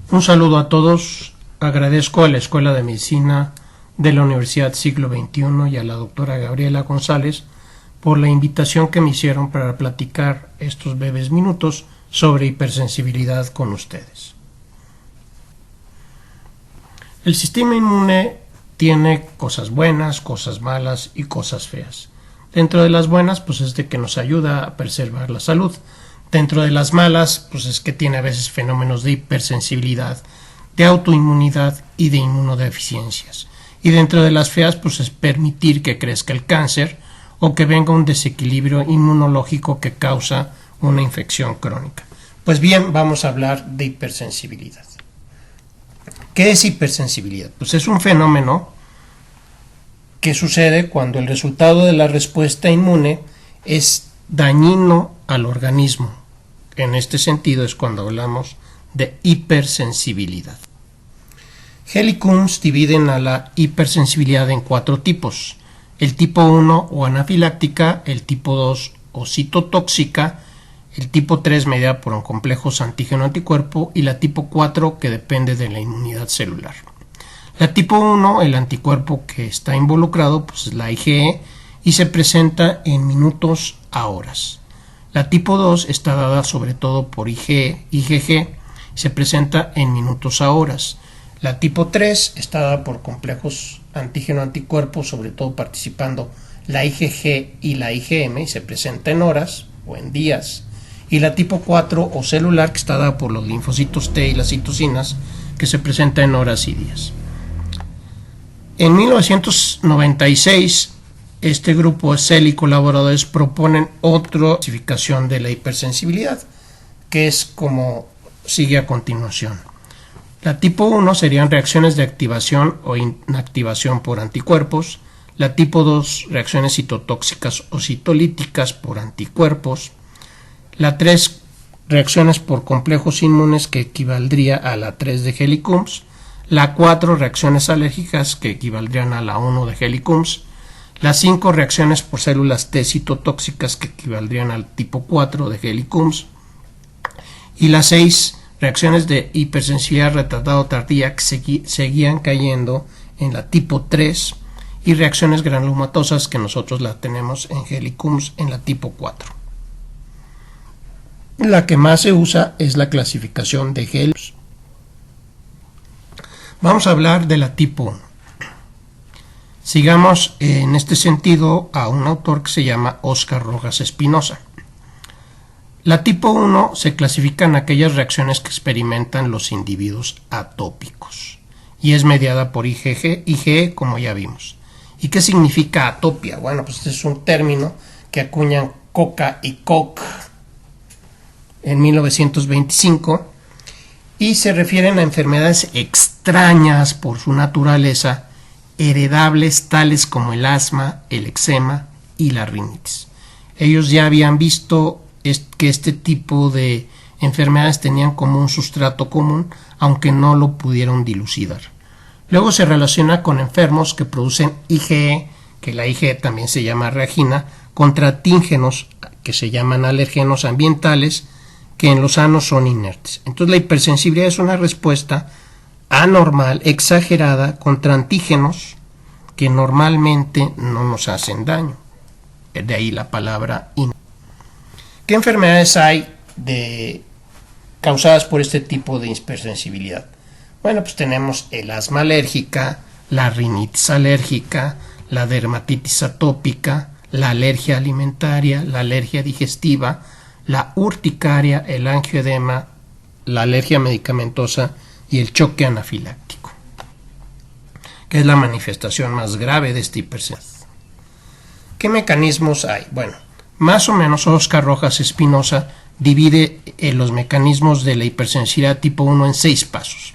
Un saludo a todos. Agradezco a la Escuela de Medicina de la Universidad Siglo XXI y a la doctora Gabriela González por la invitación que me hicieron para platicar estos breves minutos sobre hipersensibilidad con ustedes. El sistema inmune tiene cosas buenas, cosas malas y cosas feas. Dentro de las buenas, pues es de que nos ayuda a preservar la salud. Dentro de las malas, pues es que tiene a veces fenómenos de hipersensibilidad, de autoinmunidad y de inmunodeficiencias. Y dentro de las feas, pues es permitir que crezca el cáncer o que venga un desequilibrio inmunológico que causa una infección crónica. Pues bien, vamos a hablar de hipersensibilidad. ¿Qué es hipersensibilidad? Pues es un fenómeno que sucede cuando el resultado de la respuesta inmune es dañino al organismo. En este sentido es cuando hablamos de hipersensibilidad. Helicums dividen a la hipersensibilidad en 4 tipos: el tipo 1 o anafiláctica, el tipo 2 o citotóxica, el tipo 3 medida por un complejo antígeno-anticuerpo y la tipo 4 que depende de la inmunidad celular. La tipo 1, el anticuerpo que está involucrado, pues es la IgE y se presenta en minutos a horas. La tipo 2 está dada sobre todo por IgE, IgG, se presenta en minutos a horas. La tipo 3 está dada por complejos antígeno-anticuerpo, sobre todo participando la IgG y la IgM, y se presenta en horas o en días. Y la tipo 4 o celular, que está dada por los linfocitos T y las citocinas, que se presenta en horas y días. En 1996, este grupo Cell y colaboradores proponen otra clasificación de la hipersensibilidad, que es como sigue a continuación. La tipo 1 serían reacciones de activación o inactivación por anticuerpos. La tipo 2, reacciones citotóxicas o citolíticas por anticuerpos. La 3, reacciones por complejos inmunes, que equivaldría a la 3 de Helicums. La 4, reacciones alérgicas, que equivaldrían a la 1 de Helicums. Las 5, reacciones por células T citotóxicas, que equivaldrían al tipo 4 de Helicums. Y las 6, reacciones de hipersensibilidad retardada o tardía, que seguían cayendo en la tipo 3. Y reacciones granulomatosas, que nosotros la tenemos en Helicums en la tipo 4. La que más se usa es la clasificación de Helicums. Vamos a hablar de la tipo 1. Sigamos en este sentido a un autor que se llama Óscar Rojas Espinosa. La tipo 1 se clasifica en aquellas reacciones que experimentan los individuos atópicos y es mediada por IgE, como ya vimos. ¿Y qué significa atopia? Bueno, pues este es un término que acuñan Coca y Koch en 1925 y se refieren a enfermedades extrañas por su naturaleza, heredables, tales como el asma, el eczema y la rinitis. Ellos ya habían visto que este tipo de enfermedades tenían como un sustrato común, aunque no lo pudieron dilucidar. Luego se relaciona con enfermos que producen IgE, que la IgE también se llama reagina, contra antígenos que se llaman alergenos ambientales, que en los sanos son inertes. Entonces la hipersensibilidad es una respuesta anormal, exagerada, contra antígenos que normalmente no nos hacen daño. De ahí la palabra inerte. ¿Qué enfermedades hay causadas por este tipo de hipersensibilidad? Bueno, pues tenemos el asma alérgica, la rinitis alérgica, la dermatitis atópica, la alergia alimentaria, la alergia digestiva, la urticaria, el angioedema, la alergia medicamentosa y el choque anafiláctico, que es la manifestación más grave de esta hipersensibilidad. ¿Qué mecanismos hay? Bueno, más o menos Óscar Rojas Espinosa divide los mecanismos de la hipersensibilidad tipo 1 en 6 pasos.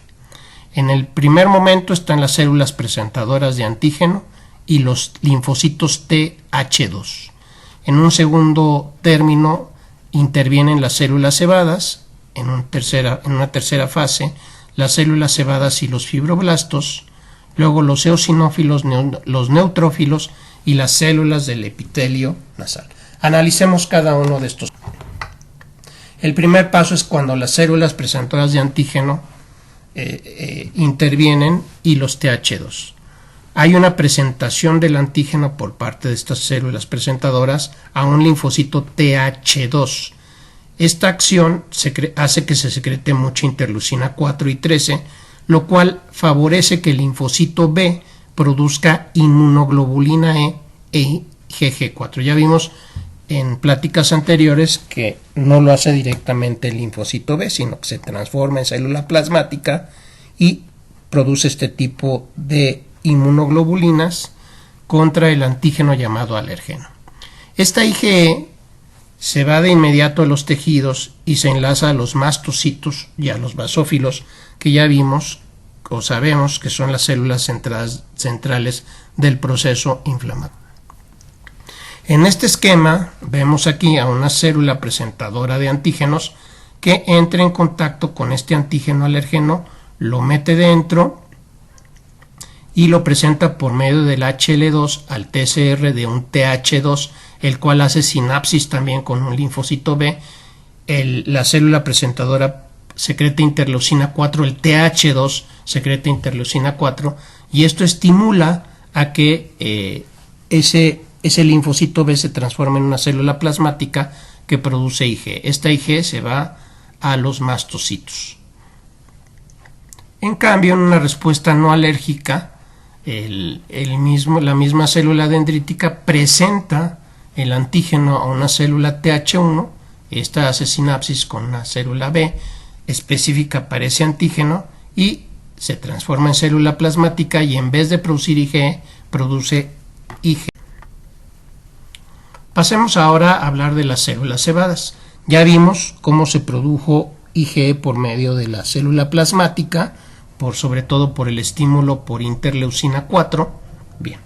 En el primer momento están las células presentadoras de antígeno y los linfocitos TH2. En un segundo término intervienen las células cebadas. En una tercera fase, las células cebadas y los fibroblastos. Luego los eosinófilos, los neutrófilos y las células del epitelio nasal. Analicemos cada uno de estos. El primer paso es cuando las células presentadoras de antígeno intervienen y los TH2. Hay una presentación del antígeno por parte de estas células presentadoras a un linfocito TH2. Esta acción hace que se secrete mucha interleucina 4 y 13, lo cual favorece que el linfocito B produzca inmunoglobulina E e IgG4. Ya vimos en pláticas anteriores que no lo hace directamente el linfocito B, sino que se transforma en célula plasmática y produce este tipo de inmunoglobulinas contra el antígeno llamado alergeno. Esta IgE se va de inmediato a los tejidos y se enlaza a los mastocitos y a los basófilos, que ya vimos o sabemos que son las células centrales del proceso inflamatorio. En este esquema vemos aquí a una célula presentadora de antígenos que entra en contacto con este antígeno alergeno, lo mete dentro y lo presenta por medio del HL2 al TCR de un TH2, el cual hace sinapsis también con un linfocito B. La célula presentadora secreta interleucina 4, el TH2 secreta interleucina 4, y esto estimula a que ese linfocito B se transforma en una célula plasmática que produce IgE. Esta IgE se va a los mastocitos. En cambio, en una respuesta no alérgica, la misma célula dendrítica presenta el antígeno a una célula TH1. Esta hace sinapsis con una célula B específica para ese antígeno y se transforma en célula plasmática, y en vez de producir IgE, produce IgE. Pasemos ahora a hablar de las células cebadas. Ya vimos cómo se produjo IgE por medio de la célula plasmática, sobre todo por el estímulo por interleucina 4. Bien,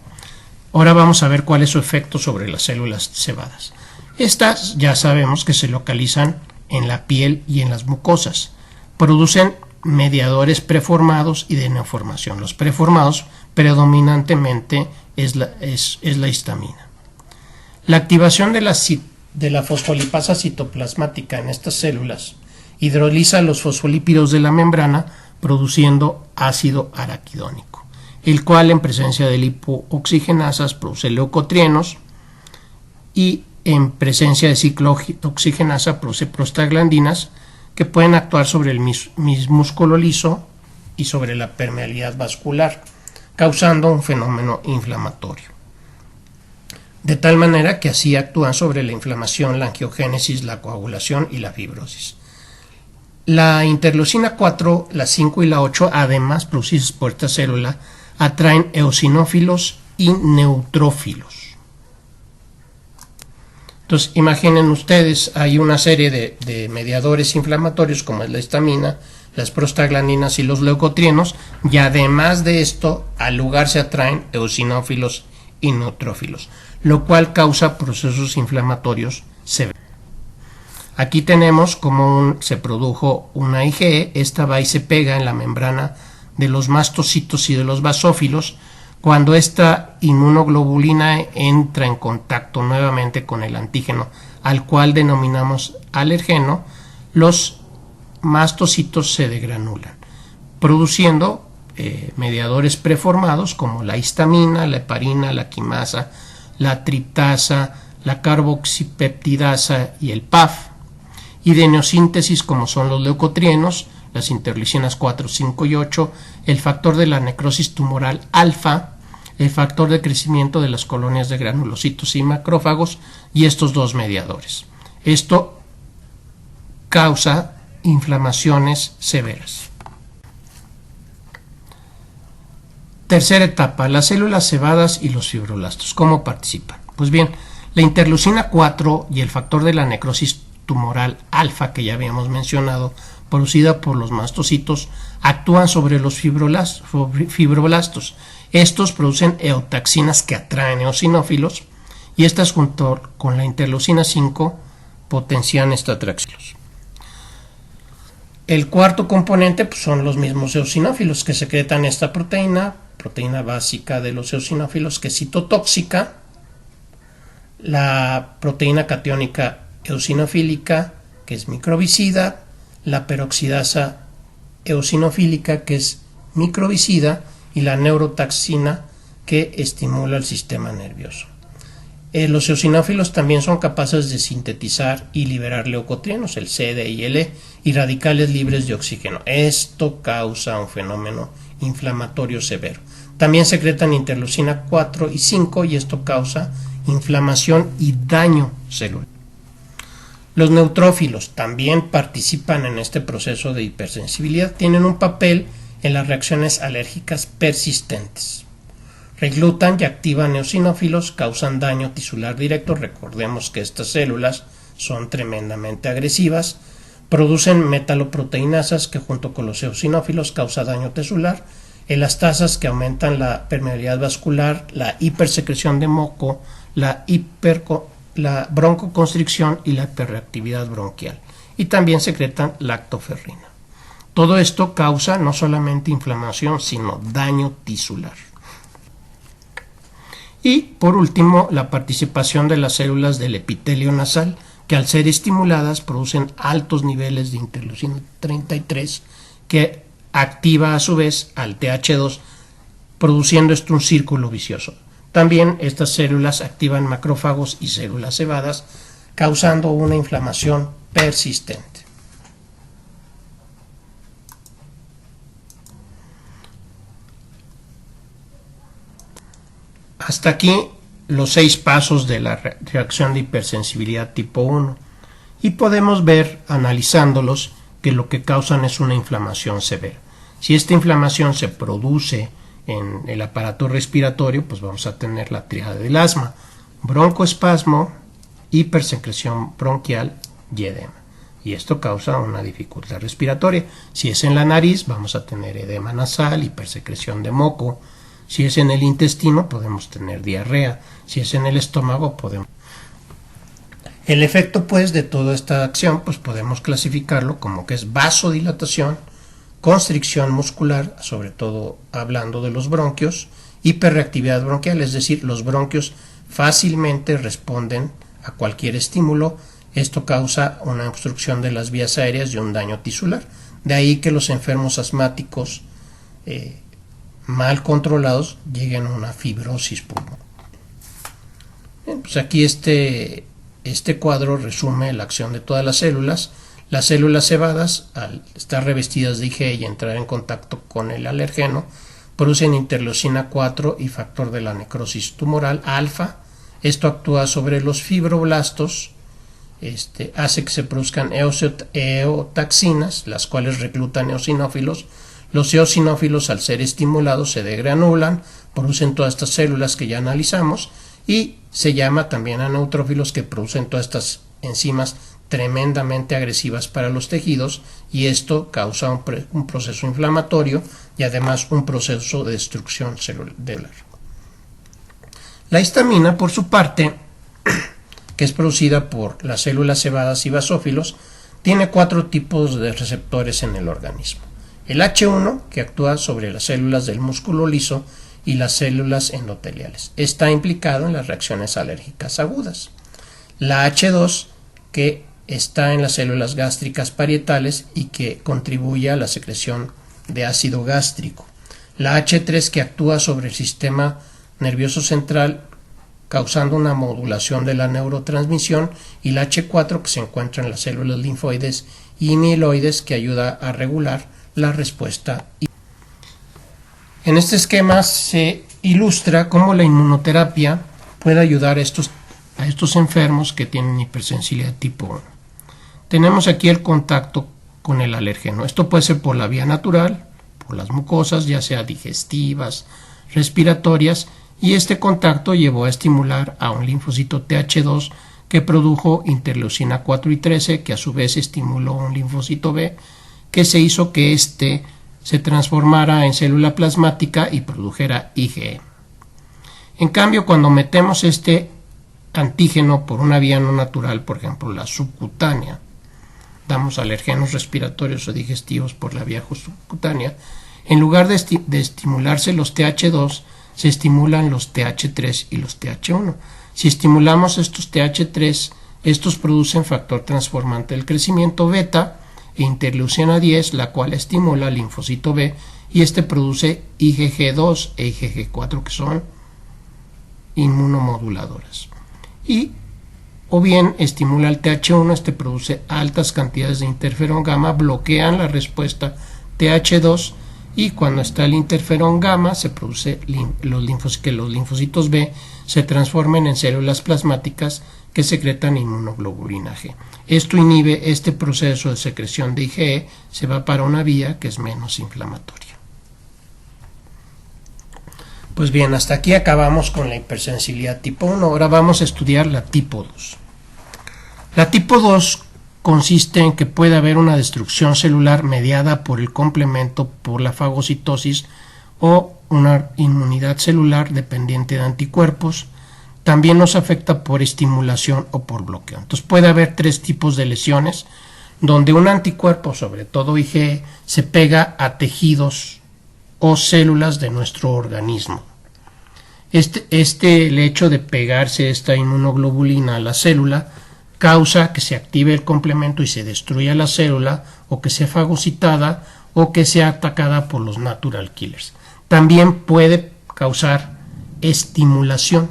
ahora vamos a ver cuál es su efecto sobre las células cebadas. Estas ya sabemos que se localizan en la piel y en las mucosas. Producen mediadores preformados y de neoformación. Los preformados predominantemente es la histamina. La activación de la fosfolipasa citoplasmática en estas células hidroliza los fosfolípidos de la membrana, produciendo ácido araquidónico, el cual en presencia de lipooxigenasas produce leucotrienos y en presencia de ciclooxigenasa produce prostaglandinas, que pueden actuar sobre el músculo liso y sobre la permeabilidad vascular, causando un fenómeno inflamatorio. De tal manera que así actúan sobre la inflamación, la angiogénesis, la coagulación y la fibrosis. La interleucina 4, la 5 y la 8, además producidas por esta célula, atraen eosinófilos y neutrófilos. Entonces, imaginen ustedes, hay una serie de mediadores inflamatorios como es la histamina, las prostaglandinas y los leucotrienos, y además de esto, al lugar se atraen eosinófilos y neutrófilos, lo cual causa procesos inflamatorios severos. Aquí tenemos cómo se produjo una IgE. Esta va y se pega en la membrana de los mastocitos y de los basófilos. Cuando esta inmunoglobulina entra en contacto nuevamente con el antígeno, al cual denominamos alergeno, los mastocitos se degranulan, produciendo mediadores preformados como la histamina, la heparina, la quimasa, la triptasa, la carboxipeptidasa y el PAF, y de neosíntesis como son los leucotrienos, las interleucinas 4, 5 y 8, el factor de la necrosis tumoral alfa, el factor de crecimiento de las colonias de granulocitos y macrófagos, y estos dos mediadores. Esto causa inflamaciones severas. Tercera etapa, las células cebadas y los fibroblastos. ¿Cómo participan? Pues bien, la interleucina 4 y el factor de la necrosis tumoral alfa, que ya habíamos mencionado, producida por los mastocitos, actúan sobre los fibroblastos. Estos producen eotaxinas que atraen eosinófilos, y estas junto con la interleucina 5 potencian esta atracción. El cuarto componente son los mismos eosinófilos que secretan esta proteína básica de los eosinófilos, que es citotóxica, la proteína catiónica eosinofílica, que es microbicida, la peroxidasa eosinofílica, que es microbicida, y la neurotaxina, que estimula el sistema nervioso. Los eosinófilos también son capaces de sintetizar y liberar leucotrienos, el C, D y el E, y radicales libres de oxígeno. Esto causa un fenómeno inflamatorio severo. También secretan interleucina 4 y 5 y esto causa inflamación y daño celular. Los neutrófilos también participan en este proceso de hipersensibilidad. Tienen un papel en las reacciones alérgicas persistentes. Reclutan y activan eosinófilos, causan daño tisular directo. Recordemos que estas células son tremendamente agresivas. Producen metaloproteinasas que junto con los eosinófilos causan daño tisular. Elastasas que aumentan la permeabilidad vascular, la hipersecreción de moco, la broncoconstricción y la hiperreactividad bronquial. Y también secretan lactoferrina. Todo esto causa no solamente inflamación, sino daño tisular. Y por último, la participación de las células del epitelio nasal, que al ser estimuladas producen altos niveles de interleucina 33, que activa a su vez al TH2, produciendo esto un círculo vicioso. También estas células activan macrófagos y células cebadas, causando una inflamación persistente. Hasta aquí los 6 pasos de la reacción de hipersensibilidad tipo 1 y podemos ver, analizándolos, que lo que causan es una inflamación severa. Si esta inflamación se produce en el aparato respiratorio, pues vamos a tener la tríada del asma: broncoespasmo, hipersecreción bronquial y edema. Y esto causa una dificultad respiratoria. Si es en la nariz, vamos a tener edema nasal, hipersecreción de moco. Si es en el intestino, podemos tener diarrea. Si es en el estómago, podemos... El efecto, pues, de toda esta acción, pues podemos clasificarlo como que es vasodilatación, constricción muscular, sobre todo hablando de los bronquios, hiperreactividad bronquial, es decir, los bronquios fácilmente responden a cualquier estímulo. Esto causa una obstrucción de las vías aéreas y un daño tisular. De ahí que los enfermos asmáticos mal controlados lleguen a una fibrosis pulmonar. Bien, pues aquí este cuadro resume la acción de todas las células. Las células cebadas, al estar revestidas de IgE y entrar en contacto con el alergeno, producen interleucina 4 y factor de la necrosis tumoral alfa. Esto actúa sobre los fibroblastos, hace que se produzcan eotaxinas, las cuales reclutan eosinófilos. Los eosinófilos, al ser estimulados, se degranulan, producen todas estas células que ya analizamos, y se llama también a neutrófilos, que producen todas estas enzimas tremendamente agresivas para los tejidos, y esto causa un proceso inflamatorio y además un proceso de destrucción celular. La histamina, por su parte, que es producida por las células cebadas y basófilos, tiene 4 tipos de receptores en el organismo. El H1, que actúa sobre las células del músculo liso y las células endoteliales. Está implicado en las reacciones alérgicas agudas. La H2, que está en las células gástricas parietales y que contribuye a la secreción de ácido gástrico. La H3, que actúa sobre el sistema nervioso central, causando una modulación de la neurotransmisión, y la H4, que se encuentra en las células linfoides y mieloides, que ayuda a regular la respuesta. En este esquema se ilustra cómo la inmunoterapia puede ayudar a estos enfermos que tienen hipersensibilidad tipo 1. Tenemos aquí el contacto con el alérgeno. Esto puede ser por la vía natural, por las mucosas, ya sea digestivas, respiratorias, y este contacto llevó a estimular a un linfocito TH2 que produjo interleucina 4 y 13, que a su vez estimuló un linfocito B, que se hizo que éste se transformara en célula plasmática y produjera IgE. En cambio, cuando metemos este antígeno por una vía no natural, por ejemplo la subcutánea, damos alergenos respiratorios o digestivos por la vía subcutánea, en lugar de estimularse los TH2, se estimulan los TH3 y los TH1. Si estimulamos estos TH3, estos producen factor transformante del crecimiento beta. e interleucina 10, la cual estimula al linfocito B y este produce IgG2 e IgG4, que son inmunomoduladoras. O bien estimula el TH1, este produce altas cantidades de interferón gamma, bloquean la respuesta TH2 y cuando está el interferón gamma se produce que los linfocitos B se transformen en células plasmáticas que secretan inmunoglobulina G. Esto inhibe este proceso de secreción de IgE, se va para una vía que es menos inflamatoria. Pues bien, hasta aquí acabamos con la hipersensibilidad tipo 1. Ahora vamos a estudiar la tipo 2. La tipo 2 consiste en que puede haber una destrucción celular mediada por el complemento, por la fagocitosis o una inmunidad celular dependiente de anticuerpos. También nos afecta por estimulación o por bloqueo. Entonces puede haber tres tipos de lesiones donde un anticuerpo, sobre todo IgE, se pega a tejidos o células de nuestro organismo. El hecho de pegarse esta inmunoglobulina a la célula causa que se active el complemento y se destruya la célula, o que sea fagocitada o que sea atacada por los natural killers. También puede causar estimulación.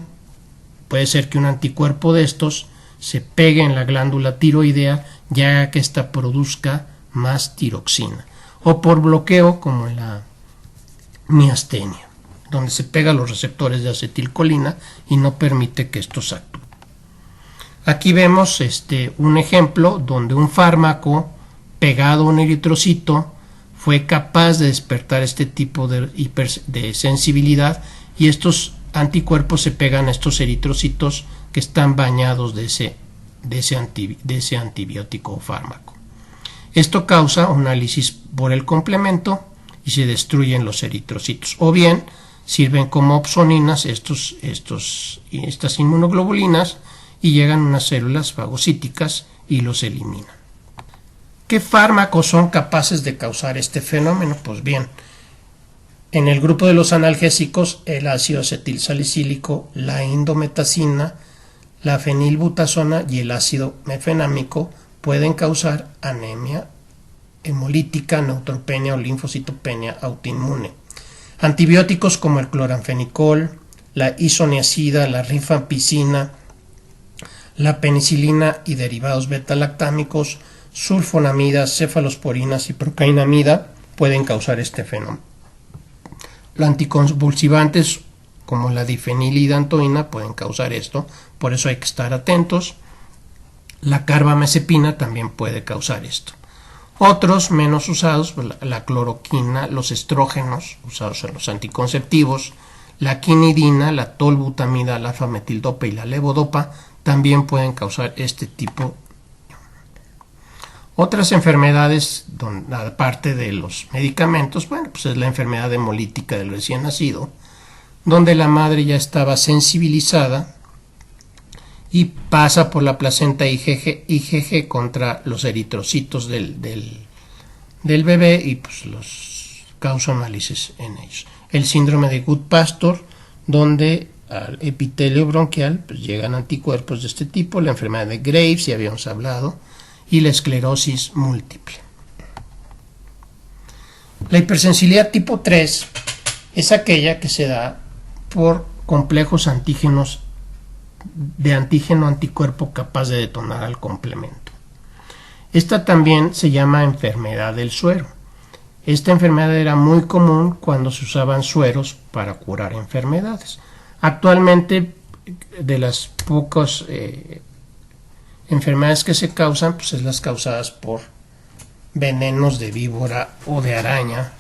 Puede ser que un anticuerpo de estos se pegue en la glándula tiroidea y haga que ésta produzca más tiroxina. O por bloqueo, como en la miastenia, donde se pega a los receptores de acetilcolina y no permite que estos actúen. Aquí vemos un ejemplo donde un fármaco pegado a un eritrocito fue capaz de despertar este tipo de sensibilidad, y estos anticuerpos se pegan a estos eritrocitos que están bañados de ese antibiótico o fármaco. Esto causa análisis por el complemento y se destruyen los eritrocitos, o bien sirven como opsoninas estas inmunoglobulinas y llegan a unas células fagocíticas y los eliminan. ¿Qué fármacos son capaces de causar este fenómeno? Pues bien, en el grupo de los analgésicos, el ácido acetilsalicílico, la indometacina, la fenilbutazona y el ácido mefenámico pueden causar anemia hemolítica, neutropenia o linfocitopenia autoinmune. Antibióticos como el cloranfenicol, la isoniazida, la rifampicina, la penicilina y derivados beta-lactámicos, sulfonamidas, cefalosporinas y procainamida pueden causar este fenómeno. Los anticonvulsivantes como la difenilidantoína pueden causar esto, por eso hay que estar atentos. La carbamazepina también puede causar esto. Otros menos usados, la cloroquina, los estrógenos usados en los anticonceptivos, la quinidina, la tolbutamida, la fametildopa y la levodopa también pueden causar este tipo. Otras enfermedades, aparte de los medicamentos, pues es la enfermedad hemolítica del recién nacido, donde la madre ya estaba sensibilizada y pasa por la placenta IgG contra los eritrocitos del bebé y pues los causa análisis en ellos. El síndrome de Goodpasture, donde al epitelio bronquial pues llegan anticuerpos de este tipo, la enfermedad de Graves, ya habíamos hablado, y la esclerosis múltiple. La hipersensibilidad tipo 3 es aquella que se da por complejos antígenos de antígeno-anticuerpo capaz de detonar al complemento. Esta también se llama enfermedad del suero. Esta enfermedad era muy común cuando se usaban sueros para curar enfermedades. Actualmente, de las pocas enfermedades que se causan, pues es las causadas por venenos de víbora o de araña,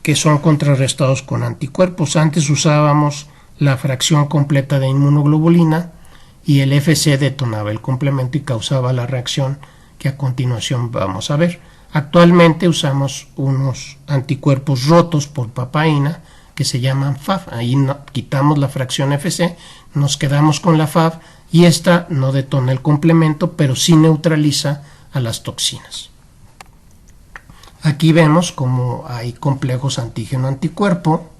que son contrarrestados con anticuerpos. Antes usábamos la fracción completa de inmunoglobulina y el FC detonaba el complemento y causaba la reacción que a continuación vamos a ver. Actualmente usamos unos anticuerpos rotos por papaína que se llaman FAV. Ahí quitamos la fracción FC, nos quedamos con la FAV y esta no detona el complemento, pero sí neutraliza a las toxinas. Aquí vemos cómo hay complejos antígeno-anticuerpo.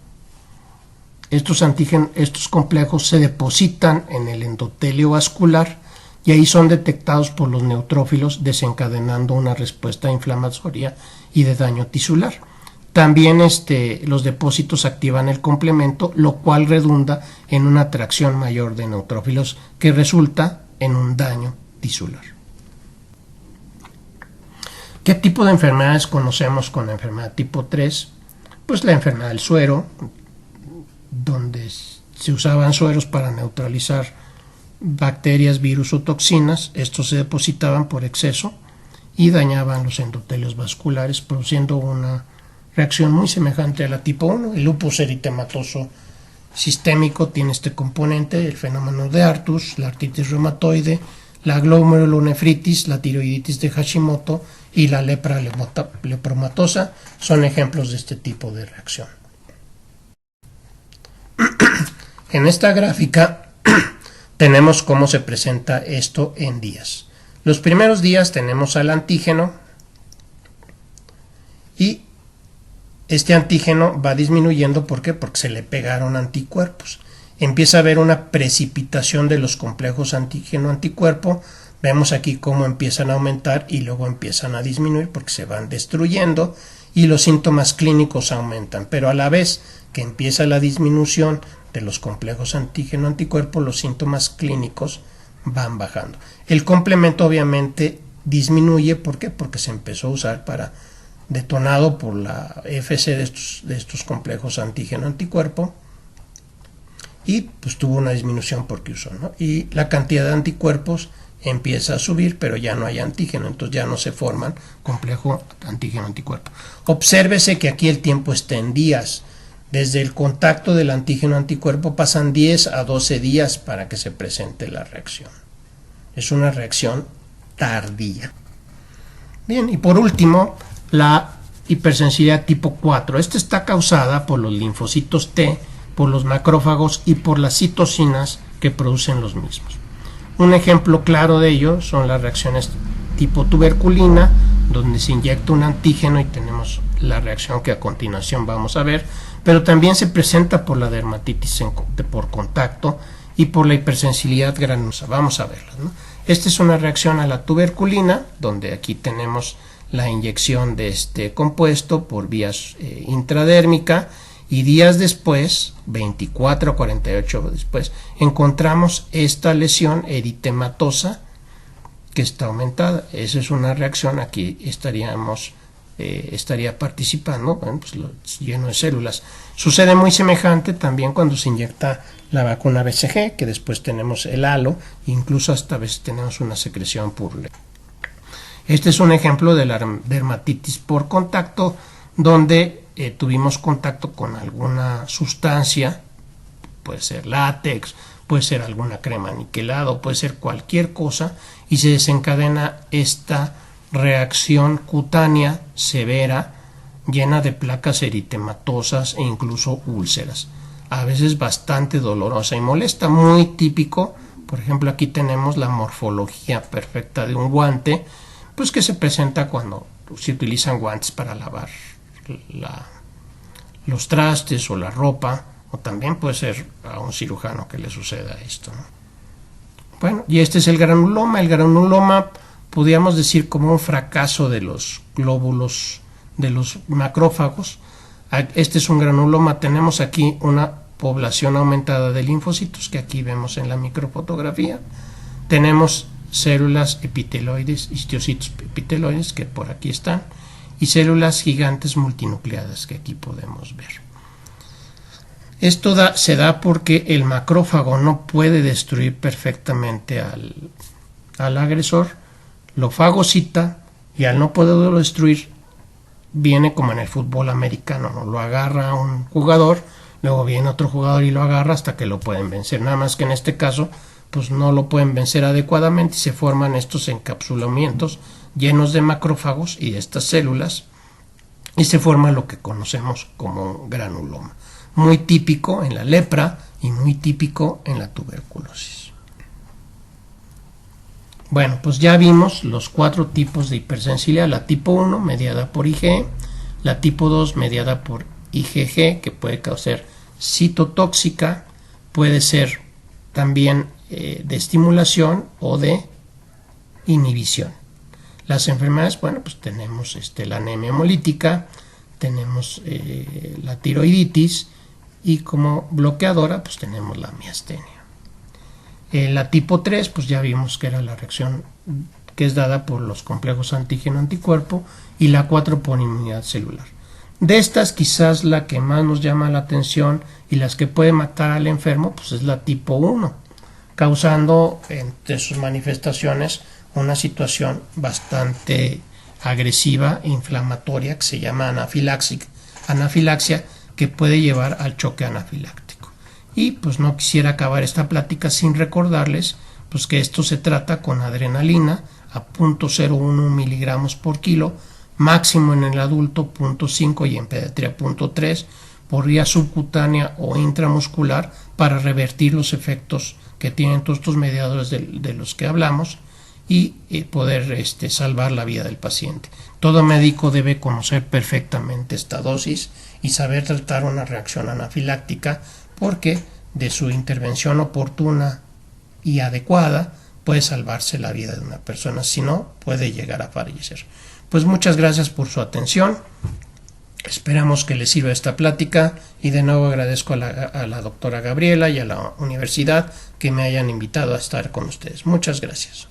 Estos complejos se depositan en el endotelio vascular y ahí son detectados por los neutrófilos, desencadenando una respuesta inflamatoria y de daño tisular. También los depósitos activan el complemento, lo cual redunda en una atracción mayor de neutrófilos que resulta en un daño tisular. ¿Qué tipo de enfermedades conocemos con la enfermedad tipo 3? Pues la enfermedad del suero, donde se usaban sueros para neutralizar bacterias, virus o toxinas. Estos se depositaban por exceso y dañaban los endotelios vasculares, produciendo una reacción muy semejante a la tipo 1. El lupus eritematoso sistémico tiene este componente, el fenómeno de Artus, la artritis reumatoide, la glomerulonefritis, la tiroiditis de Hashimoto y la lepra lepromatosa son ejemplos de este tipo de reacción. En esta gráfica tenemos cómo se presenta esto en días. Los primeros días tenemos al antígeno y este antígeno va disminuyendo. ¿Por qué? Porque se le pegaron anticuerpos. Empieza a haber una precipitación de los complejos antígeno-anticuerpo. Vemos aquí cómo empiezan a aumentar y luego empiezan a disminuir porque se van destruyendo y los síntomas clínicos aumentan. Pero a la vez que empieza la disminución de los complejos antígeno-anticuerpo, los síntomas clínicos van bajando. El complemento obviamente disminuye. ¿Por qué? Porque se empezó a usar detonado por la FC de estos complejos antígeno-anticuerpo y pues tuvo una disminución porque usó, ¿no? Y la cantidad de anticuerpos empieza a subir, pero ya no hay antígeno, entonces ya no se forman complejo antígeno-anticuerpo. Obsérvese que aquí el tiempo está en días. Desde el contacto del antígeno-anticuerpo pasan 10 a 12 días para que se presente la reacción. Es una reacción tardía. Bien, y por último, la hipersensibilidad tipo 4. Esta está causada por los linfocitos T, por los macrófagos y por las citocinas que producen los mismos. Un ejemplo claro de ello son las reacciones tipo tuberculina, donde se inyecta un antígeno y tenemos la reacción que a continuación vamos a ver, pero también se presenta por la dermatitis por contacto y por la hipersensibilidad granulosa. Vamos a verlas, ¿no? Esta es una reacción a la tuberculina, donde aquí tenemos la inyección de este compuesto por vías intradérmica y días después, 24 a 48 después, encontramos esta lesión eritematosa que está aumentada. Esa es una reacción, aquí estaría participando, bueno, pues lleno de células. Sucede muy semejante también cuando se inyecta la vacuna BCG, que después tenemos el halo, incluso hasta a veces tenemos una secreción purulenta. Este es un ejemplo de la dermatitis por contacto, donde tuvimos contacto con alguna sustancia, puede ser látex, puede ser alguna crema aniquilada, puede ser cualquier cosa, y se desencadena esta reacción cutánea severa, llena de placas eritematosas e incluso úlceras, a veces bastante dolorosa y molesta, muy típico. Por ejemplo, aquí tenemos la morfología perfecta de un guante, pues que se presenta cuando se utilizan guantes para lavar los trastes o la ropa, o también puede ser a un cirujano que le suceda esto, ¿no? Bueno, y este es el granuloma. El granuloma podríamos decir como un fracaso de los glóbulos de los macrófagos. Este es un granuloma. Tenemos aquí una población aumentada de linfocitos que aquí vemos en la microfotografía. Tenemos células epiteloides, histocitos epiteloides que por aquí están, y células gigantes multinucleadas que aquí podemos ver. Esto se da porque el macrófago no puede destruir perfectamente al agresor, lo fagocita y al no poderlo destruir viene como en el fútbol americano, ¿no? Lo agarra un jugador, luego viene otro jugador y lo agarra hasta que lo pueden vencer. Nada más que en este caso pues no lo pueden vencer adecuadamente y se forman estos encapsulamientos llenos de macrófagos y de estas células y se forma lo que conocemos como un granuloma. Muy típico en la lepra y muy típico en la tuberculosis. Bueno, pues ya vimos los 4 tipos de hipersensibilidad. La tipo 1 mediada por IgE, la tipo 2 mediada por IgG, que puede causar citotóxica, puede ser también de estimulación o de inhibición. Las enfermedades, bueno, pues tenemos la anemia hemolítica, tenemos la tiroiditis y como bloqueadora pues tenemos la miastenia. La tipo 3 pues ya vimos que era la reacción que es dada por los complejos antígeno-anticuerpo y la 4 por inmunidad celular. De estas quizás la que más nos llama la atención y las que puede matar al enfermo pues es la tipo 1, causando entre sus manifestaciones una situación bastante agresiva e inflamatoria que se llama anafilaxia, que puede llevar al choque anafiláctico. Y pues no quisiera acabar esta plática sin recordarles pues que esto se trata con adrenalina a 0.01 miligramos por kilo, máximo en el adulto 0.5 y en pediatría 0.3 por vía subcutánea o intramuscular para revertir los efectos que tienen todos estos mediadores de los que hablamos y poder salvar la vida del paciente. Todo médico debe conocer perfectamente esta dosis y saber tratar una reacción anafiláctica, porque de su intervención oportuna y adecuada puede salvarse la vida de una persona, si no puede llegar a fallecer. Pues muchas gracias por su atención, esperamos que les sirva esta plática y de nuevo agradezco a la doctora Gabriela y a la universidad que me hayan invitado a estar con ustedes. Muchas gracias.